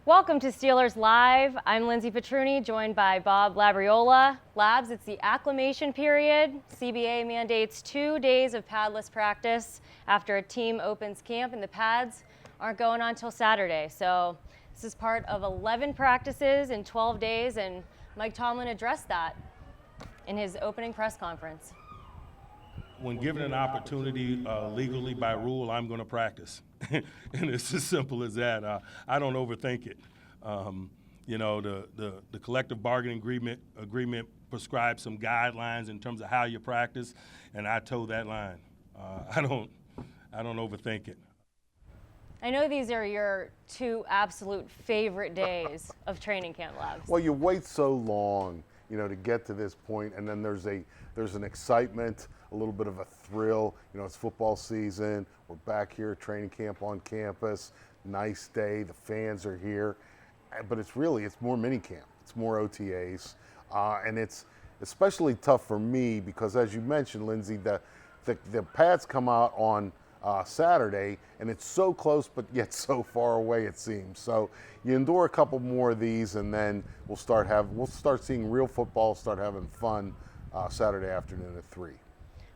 Welcome to Steelers Live. I'm Lyndsay Petruny, joined by Bob Labriola. Labs, it's the acclimation period. CBA mandates 2 days of padless practice after a team opens camp, and the pads aren't going on till Saturday. So this is part of 11 practices in 12 days, and Mike Tomlin addressed that in his opening press conference. When given an opportunity legally by rule, I'm going to practice. And it's as simple as that. I don't overthink it. The collective bargaining agreement prescribes some guidelines in terms of how you practice, and I toe that line. I don't overthink it. I know these are your 2 absolute favorite days of training camp, Labs. Well, you wait so long, to get to this point, and then there's an excitement, a little bit of a thrill. It's football season. We're back here at training camp on campus. Nice day. The fans are here. But it's more mini camp. It's more OTAs. And it's especially tough for me because, as you mentioned, Lyndsay, the pads come out on Saturday, and it's so close but yet so far away, it seems. So you endure a couple more of these, and then we'll start seeing real football, start having fun Saturday afternoon at 3.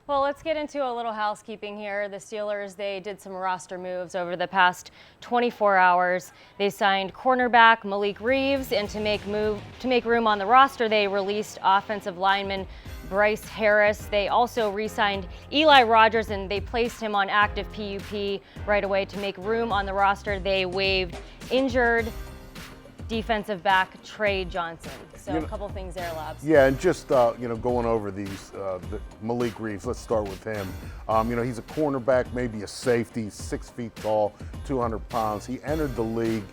Well, let's get into a little housekeeping here. The Steelers, they did some roster moves over the past 24 hours. They signed cornerback Malik Reeves, and to make room on the roster, they released offensive lineman Bryce Harris. They also re-signed Eli Rogers, and they placed him on active PUP right away to make room on the roster. They waived injured defensive back Trey Johnson. So a couple things there, Labs. Yeah, and just going over these, Malik Reeves. Let's start with him. He's a cornerback, maybe a safety, 6 feet tall, 200 pounds. He entered the league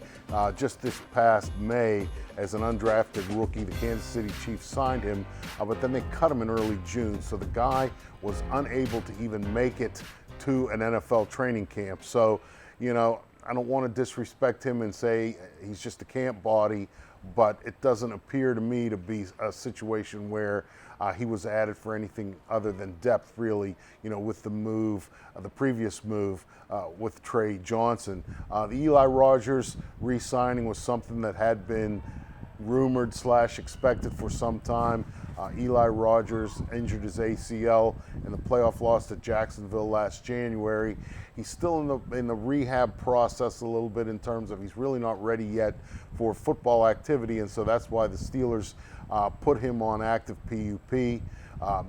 just this past May as an undrafted rookie. The Kansas City Chiefs signed him, but then they cut him in early June. So the guy was unable to even make it to an NFL training camp. So, I don't want to disrespect him and say he's just a camp body, but it doesn't appear to me to be a situation where he was added for anything other than depth, really, with the previous move with Trey Johnson. The Eli Rogers re-signing was something that had been rumored / expected for some time. Eli Rogers injured his ACL in the playoff loss to Jacksonville last January. He's still in the rehab process a little bit in terms of he's really not ready yet for football activity, and so that's why the Steelers put him on active PUP.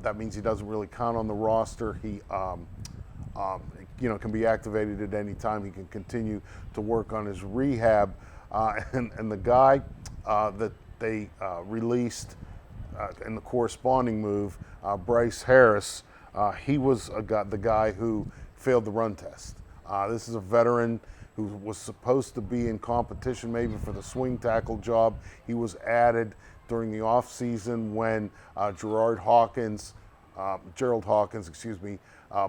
That means he doesn't really count on the roster. He can be activated at any time. He can continue to work on his rehab. And the guy that they released in the corresponding move, Bryce Harris, he was the guy who failed the run test. This is a veteran who was supposed to be in competition maybe for the swing tackle job. He was added during the offseason when Gerald Hawkins,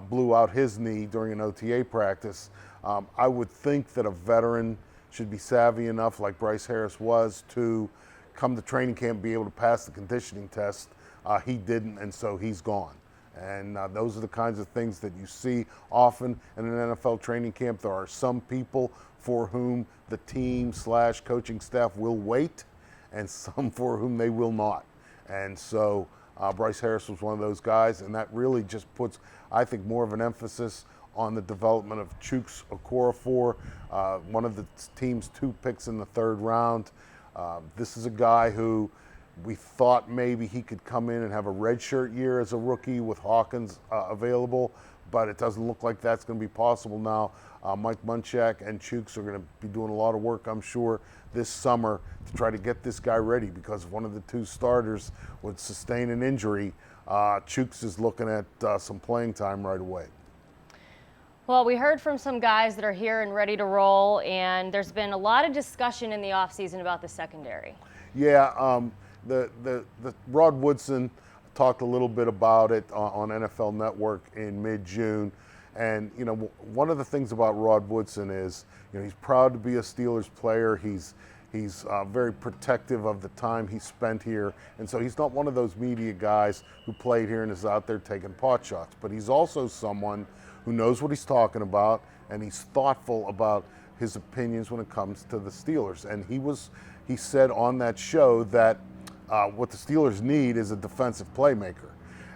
blew out his knee during an OTA practice. I would think that a veteran should be savvy enough, like Bryce Harris was, to come to training camp and be able to pass the conditioning test. He didn't, and so he's gone. And those are the kinds of things that you see often in an NFL training camp. There are some people for whom the team / coaching staff will wait, and some for whom they will not. And so Bryce Harris was one of those guys, and that really just puts, I think, more of an emphasis on the development of Chuks Okorafor, one of the team's 2 picks in the 3rd round. This is a guy who we thought maybe he could come in and have a redshirt year as a rookie with Hawkins available, but it doesn't look like that's going to be possible now. Mike Munchak and Chuks are going to be doing a lot of work, I'm sure, this summer to try to get this guy ready, because if one of the 2 starters would sustain an injury, Chuks is looking at some playing time right away. Well, we heard from some guys that are here and ready to roll, and there's been a lot of discussion in the offseason about the secondary. Yeah, the Rod Woodson talked a little bit about it on NFL Network in mid-June. And, one of the things about Rod Woodson is, he's proud to be a Steelers player. He's He's very protective of the time he spent here, and so he's not one of those media guys who played here and is out there taking pot shots. But he's also someone who knows what he's talking about, and he's thoughtful about his opinions when it comes to the Steelers. And he said on that show that what the Steelers need is a defensive playmaker.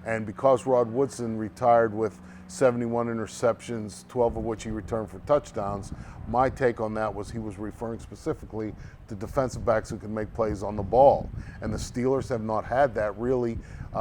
And because Rod Woodson retired with 71 interceptions, 12 of which he returned for touchdowns, my take on that was he was referring specifically to defensive backs who can make plays on the ball. And the Steelers have not had that really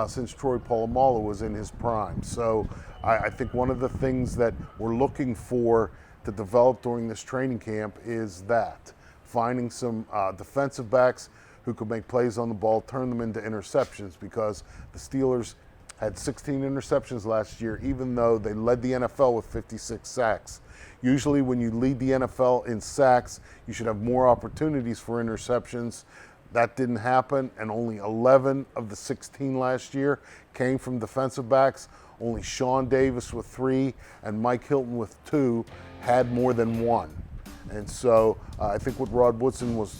since Troy Polamalu was in his prime. So I think one of the things that we're looking for to develop during this training camp is that, finding some defensive backs who could make plays on the ball, turn them into interceptions, because the Steelers had 16 interceptions last year, even though they led the NFL with 56 sacks. Usually when you lead the NFL in sacks, you should have more opportunities for interceptions. That didn't happen, and only 11 of the 16 last year came from defensive backs. Only Sean Davis with 3 and Mike Hilton with 2 had more than 1. And so I think what Rod Woodson was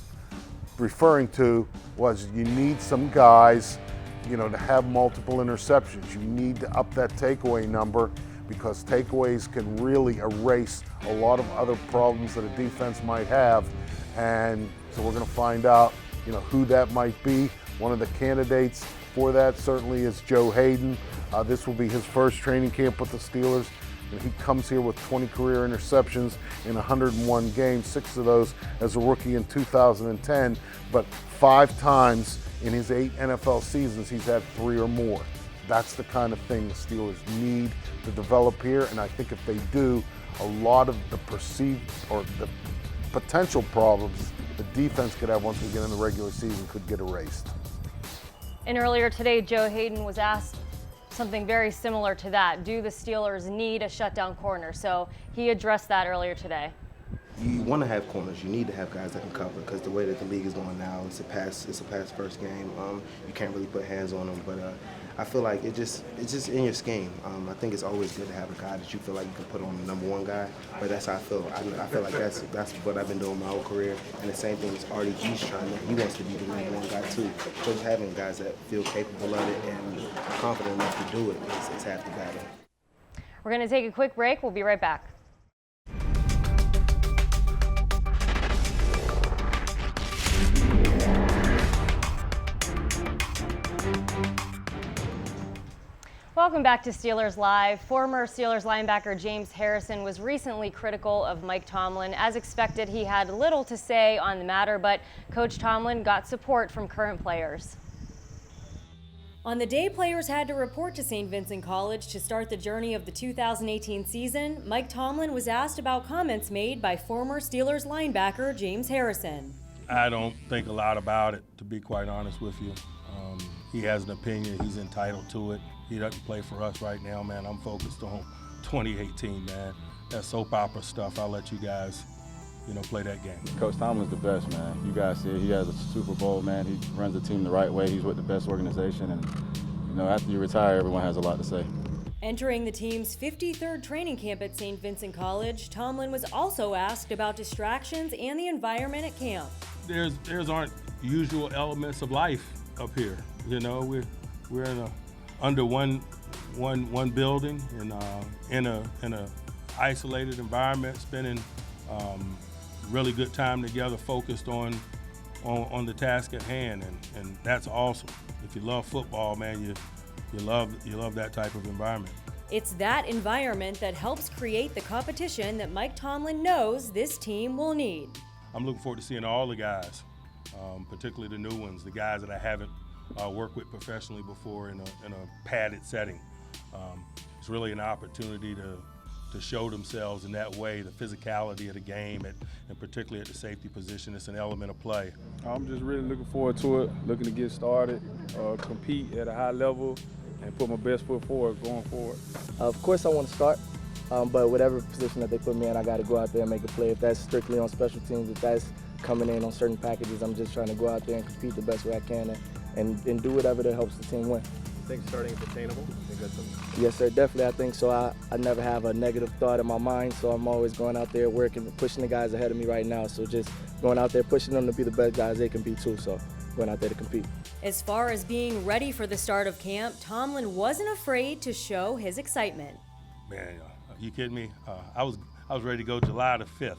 referring to was you need some guys, to have multiple interceptions. You need to up that takeaway number, because takeaways can really erase a lot of other problems that a defense might have. And so we're going to find out, who that might be. One of the candidates for that certainly is Joe Haden. This will be his first training camp with the Steelers, and he comes here with 20 career interceptions in 101 games, 6 of those as a rookie in 2010, but 5 times in his 8 NFL seasons he's had 3 or more. That's the kind of thing the Steelers need to develop here, and I think if they do, a lot of the perceived or the potential problems the defense could have once we get in the regular season could get erased. And earlier today, Joe Haden was asked something very similar to that. Do the Steelers need a shutdown corner? So he addressed that earlier today. You want to have corners. You need to have guys that can cover, because the way that the league is going now, it's a pass first game. You can't really put hands on them, but I feel like it's just in your scheme. I think it's always good to have a guy that you feel like you can put on the number 1 guy, but that's how I feel. I feel like that's what I've been doing my whole career, and the same thing is RDG's trying to. He wants to be the number 1 guy too. So just having guys that feel capable of it and confident enough to do it is half the battle. We're going to take a quick break. We'll be right back. Welcome back to Steelers Live. Former Steelers linebacker James Harrison was recently critical of Mike Tomlin. As expected, he had little to say on the matter, but Coach Tomlin got support from current players. On the day players had to report to St. Vincent College to start the journey of the 2018 season, Mike Tomlin was asked about comments made by former Steelers linebacker James Harrison. I don't think a lot about it, to be quite honest with you. He has an opinion. He's entitled to it. He doesn't play for us right now, man. I'm focused on 2018, man. That soap opera stuff, I'll let you guys, play that game. Coach Tomlin's the best, man. You guys see it. He has a Super Bowl, man. He runs the team the right way. He's with the best organization. And, after you retire, everyone has a lot to say. Entering the team's 53rd training camp at St. Vincent College, Tomlin was also asked about distractions and the environment at camp. There's aren't usual elements of life up here. We're in under one building and in a isolated environment, spending really good time together, focused on the task at hand, and that's awesome. If you love football, man, you love that type of environment. It's that environment that helps create the competition that Mike Tomlin knows this team will need. I'm looking forward to seeing all the guys, particularly the new ones, the guys that I haven't worked with professionally before in a padded setting. It's really an opportunity to show themselves in that way, the physicality of the game, and particularly at the safety position. It's an element of play. I'm just really looking forward to it, looking to get started, compete at a high level, and put my best foot forward going forward. Of course I want to start, but whatever position that they put me in, I got to go out there and make a play. If that's strictly on special teams, if that's coming in on certain packages, I'm just trying to go out there and compete the best way I can and do whatever that helps the team win. think starting is attainable? You think that's something? Yes, sir, definitely. I think so. I never have a negative thought in my mind, so I'm always going out there working, pushing the guys ahead of me right now. So just going out there, pushing them to be the best guys they can be too. So going out there to compete. As far as being ready for the start of camp, Tomlin wasn't afraid to show his excitement. Man, you kidding me? I was ready to go July the 5th.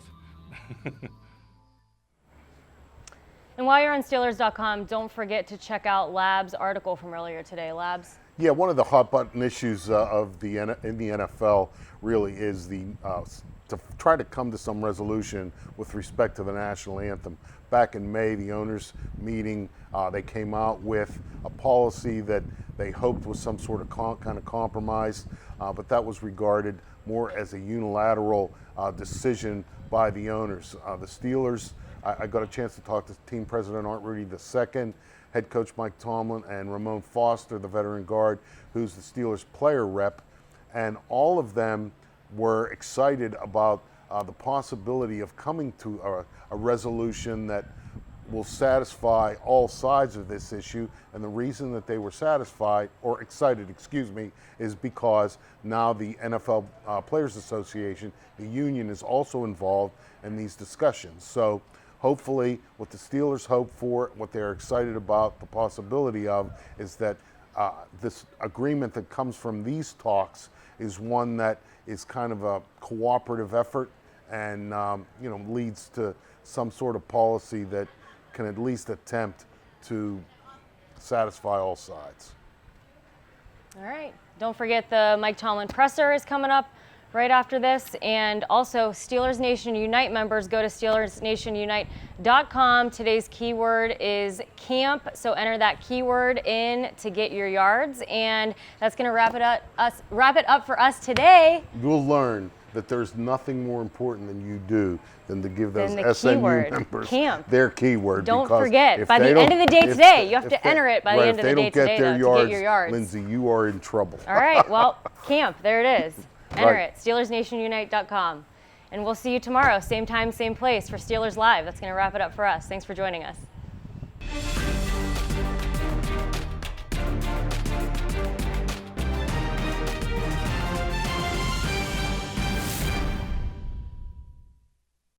And while you're on Steelers.com, don't forget to check out Lab's article from earlier today. Labs? Yeah, one of the hot button issues in the NFL really is to try to come to some resolution with respect to the national anthem. Back in May, the owners meeting, they came out with a policy that they hoped was some sort of kind of compromise, but that was regarded more as a unilateral decision by the owners. The Steelers, I got a chance to talk to team president Art Rudy II, head coach Mike Tomlin, and Ramon Foster, the veteran guard, who's the Steelers player rep, and all of them were excited about the possibility of coming to a resolution that will satisfy all sides of this issue. And the reason that they were satisfied, or excited, excuse me, is because now the NFL Players Association, the union, is also involved in these discussions. So hopefully what the Steelers hope for, what they're excited about, the possibility of, is that this agreement that comes from these talks is one that is kind of a cooperative effort and leads to some sort of policy that can at least attempt to satisfy all sides. All right. Don't forget the Mike Tomlin presser is coming up right after this. And also, Steelers Nation Unite members, go to SteelersNationUnite.com. Today's keyword is camp, so enter that keyword in to get your yards. And that's going to wrap it up for us today. You'll learn that there's nothing more important than you do than to give those SNU keyword, members camp. their keyword. Don't because forget, if by they the end of the day today, you have to enter it by the end of the day today to get your yards. Lyndsay, you are in trouble. All right, well, camp, there it is. Enter Right. it, SteelersNationUnite.com. And we'll see you tomorrow, same time, same place for Steelers Live. That's going to wrap it up for us. Thanks for joining us.